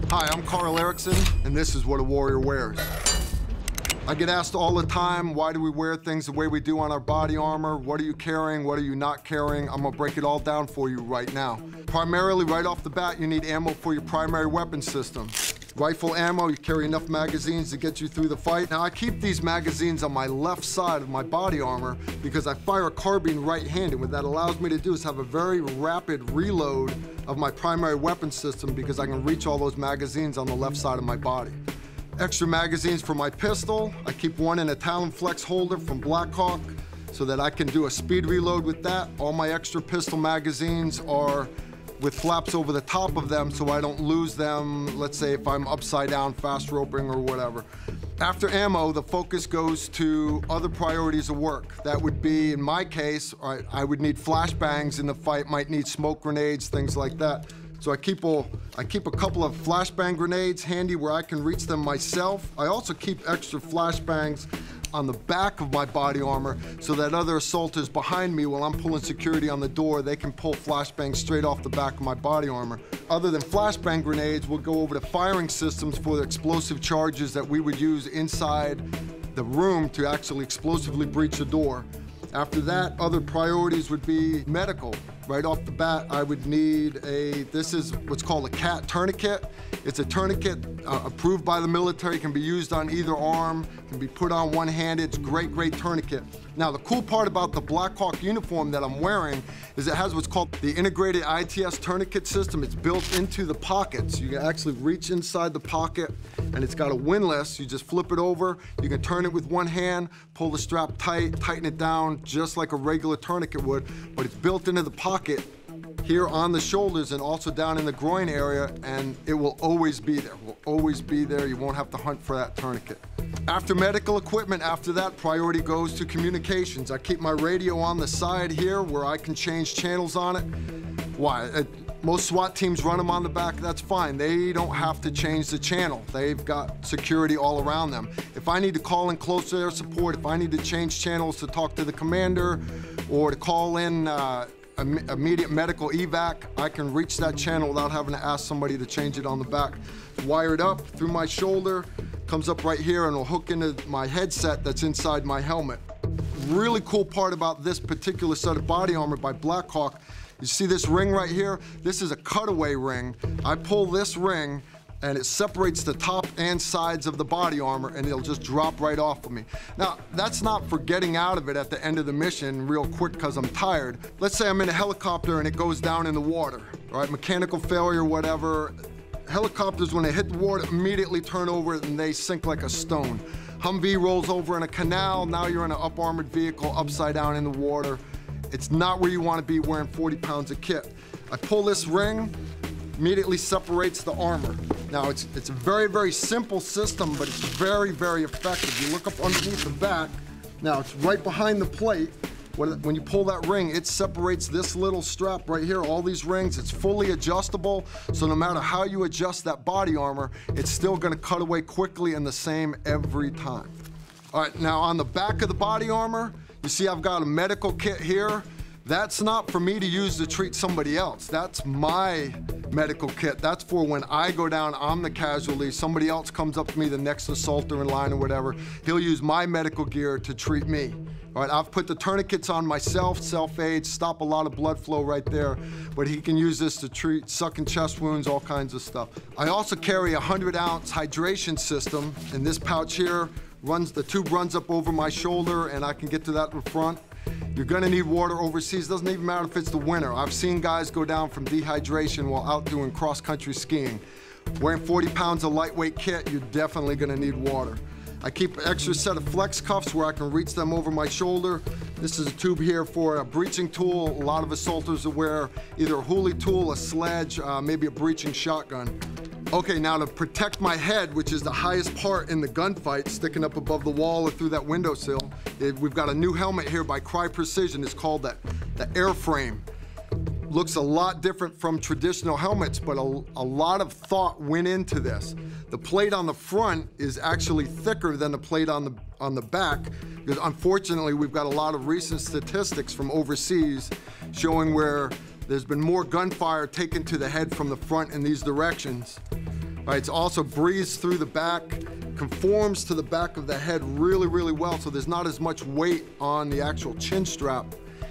Hi, I'm Karl, and this is what a warrior wears. I get asked all the time, why do we wear things the way we do on our body armor? What are you carrying? What are you not carrying? I'm gonna break it all down for you right now. Primarily, right off the bat, you need ammo for your primary weapon system. Rifle ammo, you carry enough magazines to get you through the fight. Now, I keep these magazines on my left side of my body armor because I fire a carbine right-handed. What that allows me to do is have a very rapid reload of my primary weapon system because I can reach all those magazines on the left side of my body. Extra magazines for my pistol. I keep one in a Talon Flex holder from Blackhawk so that I can do a speed reload with that. All my extra pistol magazines are with flaps over the top of them so I don't lose them, let's say if I'm upside down, fast roping or whatever. After ammo, the focus goes to other priorities of work. That would be, in my case, I would need flashbangs in the fight, might need smoke grenades, things like that. So I keep a couple of flashbang grenades handy where I can reach them myself. I also keep extra flashbangs on the back of my body armor so that other assaulters behind me, while I'm pulling security on the door, they can pull flashbangs straight off the back of my body armor. Other than flashbang grenades, we'll go over to firing systems for the explosive charges that we would use inside the room to actually explosively breach a door. After that, other priorities would be medical. Right off the bat, I would need this is what's called a CAT tourniquet. It's a tourniquet approved by the military, can be used on either arm, can be put on one hand. It's great tourniquet. Now, the cool part about the Blackhawk uniform that I'm wearing is it has what's called the integrated Iits tourniquet system. It's built into the pockets. You can actually reach inside the pocket, and it's got a windlass. You just flip it over. You can turn it with one hand, pull the strap tight, tighten it down just like a regular tourniquet would, but it's built into the pocket here on the shoulders and also down in the groin area, and it will always be there. Will always be there. You won't have to hunt for that tourniquet. After medical equipment, after that, priority goes to communications. I keep my radio on the side here where I can change channels on it. Why? Most SWAT teams run them on the back, that's fine. They don't have to change the channel. They've got security all around them. If I need to call in close air support, if I need to change channels to talk to the commander or to call in immediate medical evac, I can reach that channel without having to ask somebody to change it on the back. It's wired up through my shoulder, comes up right here, and will hook into my headset that's inside my helmet. Really cool part about this particular set of body armor by Blackhawk, you see this ring right here? This is a cutaway ring. I pull this ring, and it separates the top and sides of the body armor, and it'll just drop right off of me. Now, that's not for getting out of it at the end of the mission real quick because I'm tired. Let's say I'm in a helicopter and it goes down in the water, all right? Mechanical failure, whatever. Helicopters, when they hit the water, immediately turn over and they sink like a stone. Humvee rolls over in a canal, now you're in an up-armored vehicle upside down in the water. It's not where you want to be wearing 40 pounds of kit. I pull this ring, immediately separates the armor. Now, it's a very simple system, but it's very effective. You look up underneath the back. Now, it's right behind the plate. When you pull that ring, it separates this little strap right here, all these rings. It's fully adjustable, so no matter how you adjust that body armor, it's still gonna cut away quickly and the same every time. All right, now on the back of the body armor, you see I've got a medical kit here. That's not for me to use to treat somebody else. That's my medical kit. That's for when I go down, I'm the casualty, somebody else comes up to me, the next assaulter in line or whatever, he'll use my medical gear to treat me. All right, I've put the tourniquets on myself, self-aid, stop a lot of blood flow right there, but he can use this to treat sucking chest wounds, all kinds of stuff. I also carry a 100-ounce hydration system, and this pouch here the tube runs up over my shoulder, and I can get to that in front. You're gonna need water overseas. Doesn't even matter if it's the winter. I've seen guys go down from dehydration while out doing cross-country skiing. Wearing 40 pounds of lightweight kit, you're definitely gonna need water. I keep an extra set of flex cuffs where I can reach them over my shoulder. This is a tube here for a breaching tool. A lot of assaulters will wear either a hoolie tool, a sledge, maybe a breaching shotgun. Okay, now to protect my head, which is the highest part in the gunfight, sticking up above the wall or through that windowsill, we've got a new helmet here by Cry Precision. It's called the airframe. Looks a lot different from traditional helmets, but a lot of thought went into this. The plate on the front is actually thicker than the plate on the back, because unfortunately we've got a lot of recent statistics from overseas showing where there's been more gunfire taken to the head from the front in these directions All right, it's also breathes through the back, conforms to the back of the head really, really well, so there's not as much weight on the actual chin strap,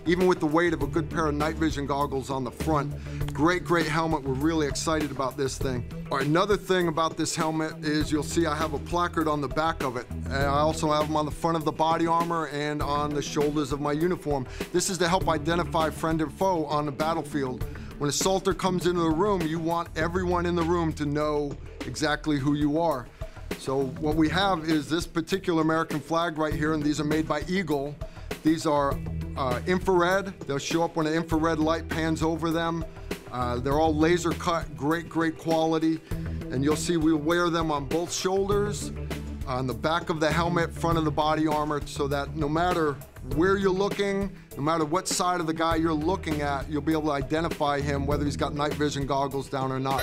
even with the weight of a good pair of night vision goggles on the front. Great, great helmet. We're really excited about this thing. All right, another thing about this helmet is you'll see I have a placard on the back of it. And I also have them on the front of the body armor and on the shoulders of my uniform. This is to help identify friend and foe on the battlefield. When a assaulter comes into the room, you want everyone in the room to know exactly who you are. So what we have is this particular American flag right here, and these are made by Eagle. These are infrared. They'll show up when an infrared light pans over them. They're all laser cut, great, great quality. And you'll see we'll wear them on both shoulders, on the back of the helmet, front of the body armor, so that no matter where you're looking, no matter what side of the guy you're looking at, you'll be able to identify him, whether he's got night vision goggles down or not.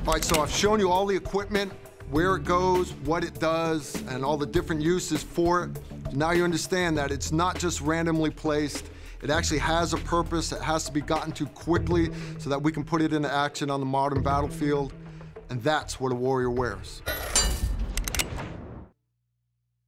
All right, so I've shown you all the equipment, where it goes, what it does, and all the different uses for it. Now you understand that it's not just randomly placed. It actually has a purpose. It has to be gotten to quickly so that we can put it into action on the modern battlefield. And that's what a warrior wears.